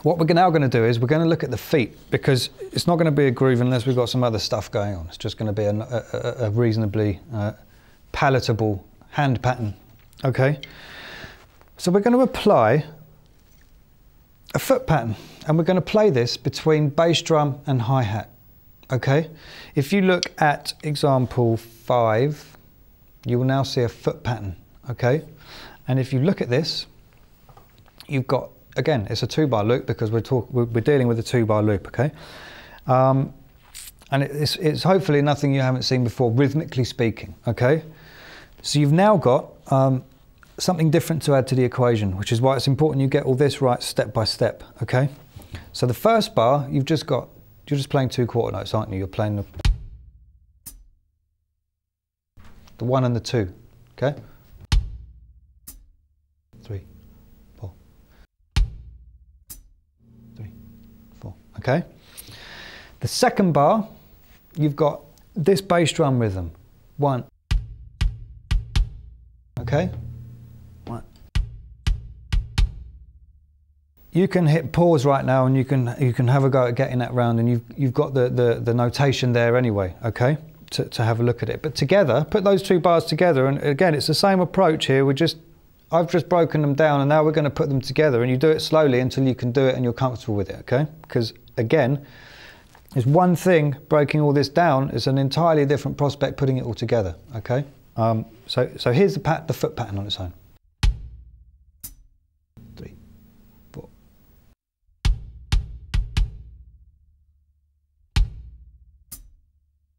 What we're now going to do is we're going to look at the feet, because it's not going to be a groove unless we've got some other stuff going on. It's just going to be a reasonably palatable hand pattern. Okay, so we're going to apply a foot pattern, and we're going to play this between bass drum and hi-hat. Okay, if you look at example 5, you will now see a foot pattern. Okay, and if you look at this, you've got, again, it's a 2-bar loop, because we're dealing with a 2-bar loop. Okay, and it's hopefully nothing you haven't seen before, rhythmically speaking. Okay, so you've now got something different to add to the equation, which is why it's important you get all this right step by step. Okay, so the first bar, you're just playing 2 quarter notes, aren't you? You're playing the 1 and the 2. Okay, 3, 4, 3, 4. Okay, the second bar, you've got this bass drum rhythm, 1. Okay, 1. You can hit pause right now, and you can have a go at getting that round, and you've got the notation there anyway. Okay, to have a look at it. But together, put those 2 bars together, and again, it's the same approach here. I've just broken them down, and now we're going to put them together, and you do it slowly until you can do it and you're comfortable with it. Okay, because again, there's one thing breaking all this down, it's an entirely different prospect putting it all together. Okay, so here's the foot pattern on its own. 3, 4.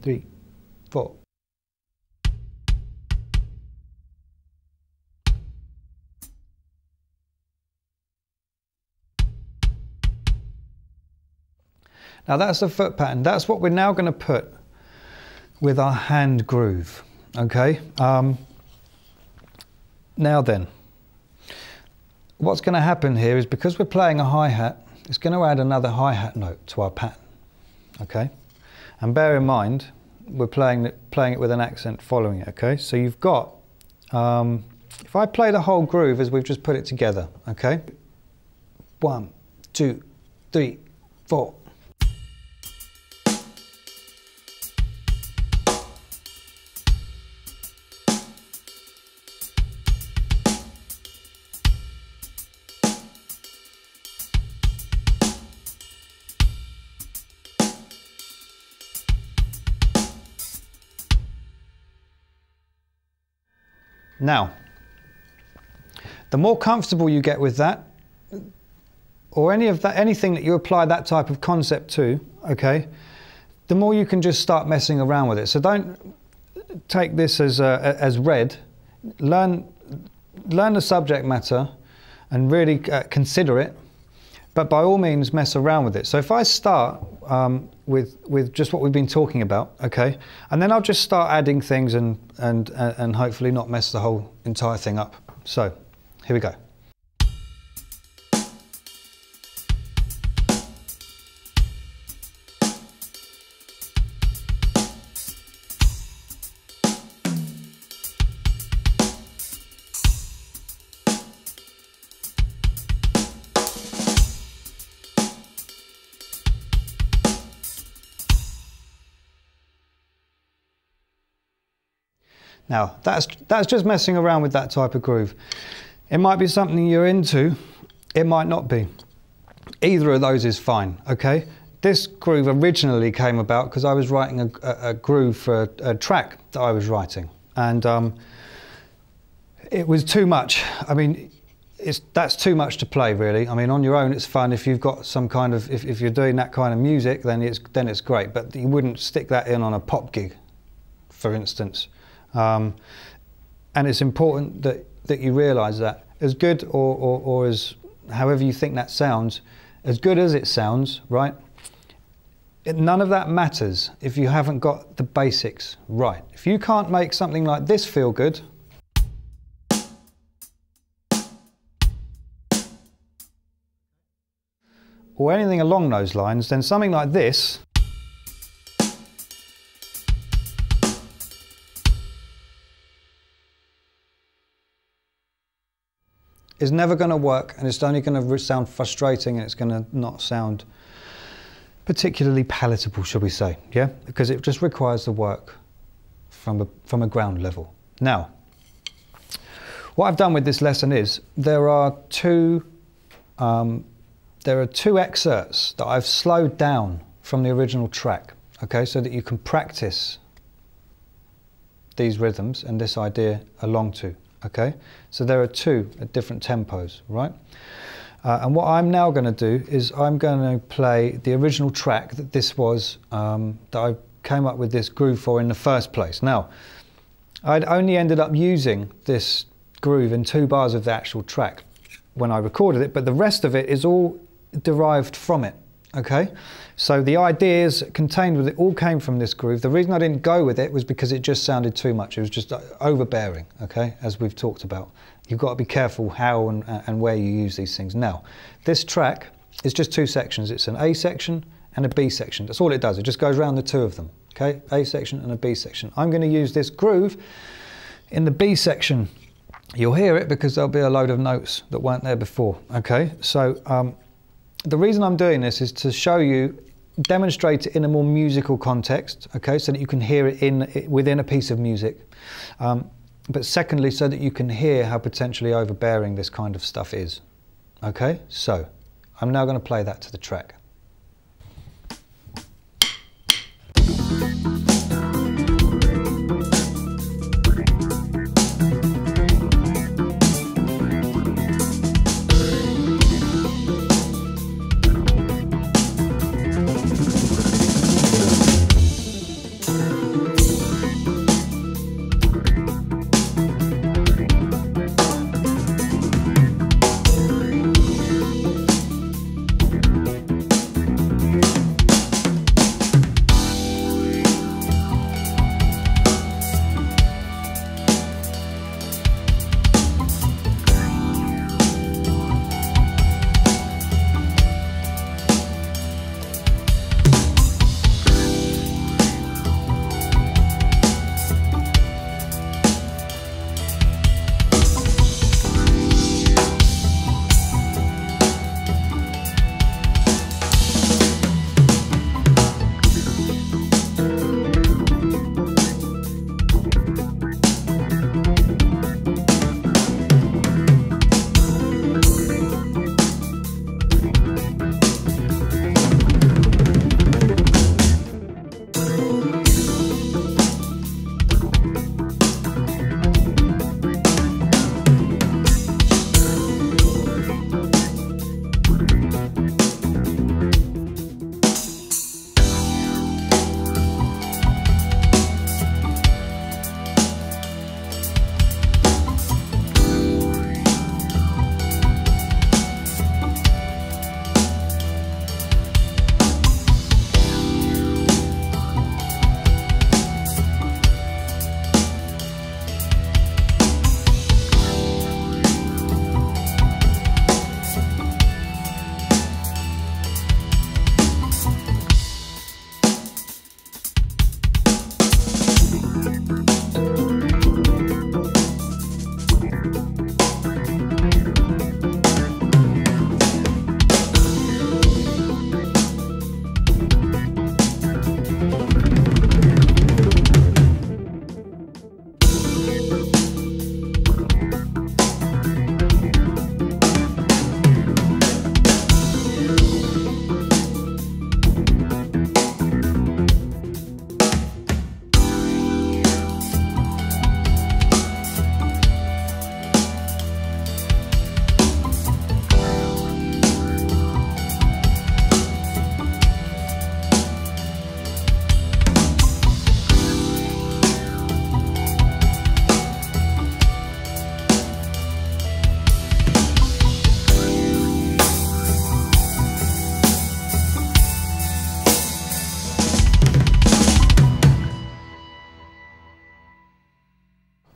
3, 4. Now that's the foot pattern. That's what we're now going to put with our hand groove. Okay. Now then, what's going to happen here is, because we're playing a hi-hat, it's going to add another hi-hat note to our pattern. Okay. And bear in mind, we're playing it with an accent following it. Okay. So you've got, if I play the whole groove as we've just put it together. Okay. 1, 2, 3, 4. Now, the more comfortable you get with that, or anything that you apply that type of concept to, okay, the more you can just start messing around with it. So don't take this as read. Learn the subject matter and really consider it, but by all means mess around with it. So if I start with just what we've been talking about, okay, and then I'll just start adding things and hopefully not mess the whole entire thing up. So here we go. Now, that's just messing around with that type of groove. It might be something you're into, it might not be. Either of those is fine, okay? This groove originally came about because I was writing a groove for a track that I was writing, and it was too much. I mean, that's too much to play, really. I mean, on your own it's fun. If you've got some kind of, if you're doing that kind of music, then it's great, but you wouldn't stick that in on a pop gig, for instance. And it's important that you realise that, as good or as however you think that sounds, as good as it sounds, right? None of that matters if you haven't got the basics right. If you can't make something like this feel good, or anything along those lines, then something like this is never going to work, and it's only going to sound frustrating, and it's going to not sound particularly palatable, shall we say, yeah? Because it just requires the work from a ground level. Now, what I've done with this lesson is there are two excerpts that I've slowed down from the original track, okay, so that you can practice these rhythms and this idea along to, okay? So there are two at different tempos, right? And what I'm now going to do is I'm going to play the original track that this was, that I came up with this groove for in the first place. Now, I'd only ended up using this groove in 2 bars of the actual track when I recorded it, but the rest of it is all derived from it, okay? So the ideas contained with it all came from this groove. The reason I didn't go with it was because it just sounded too much. It was just overbearing, okay, as we've talked about. You've got to be careful how and where you use these things. Now, this track is just 2 sections. It's an A section and a B section. That's all it does. It just goes around the 2 of them, okay? A section and a B section. I'm going to use this groove in the B section. You'll hear it because there'll be a load of notes that weren't there before, okay? So the reason I'm doing this is to show you, demonstrate it in a more musical context, okay, so that you can hear it within a piece of music. But secondly, so that you can hear how potentially overbearing this kind of stuff is. Okay, so I'm now going to play that to the track.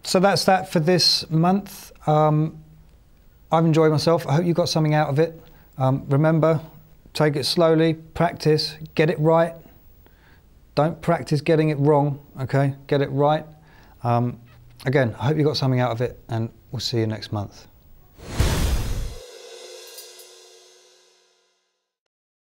So that's that for this month. I've enjoyed myself. I hope you got something out of it. Remember, take it slowly, practice, get it right. Don't practice getting it wrong, okay? Get it right. Again, I hope you got something out of it, and we'll see you next month.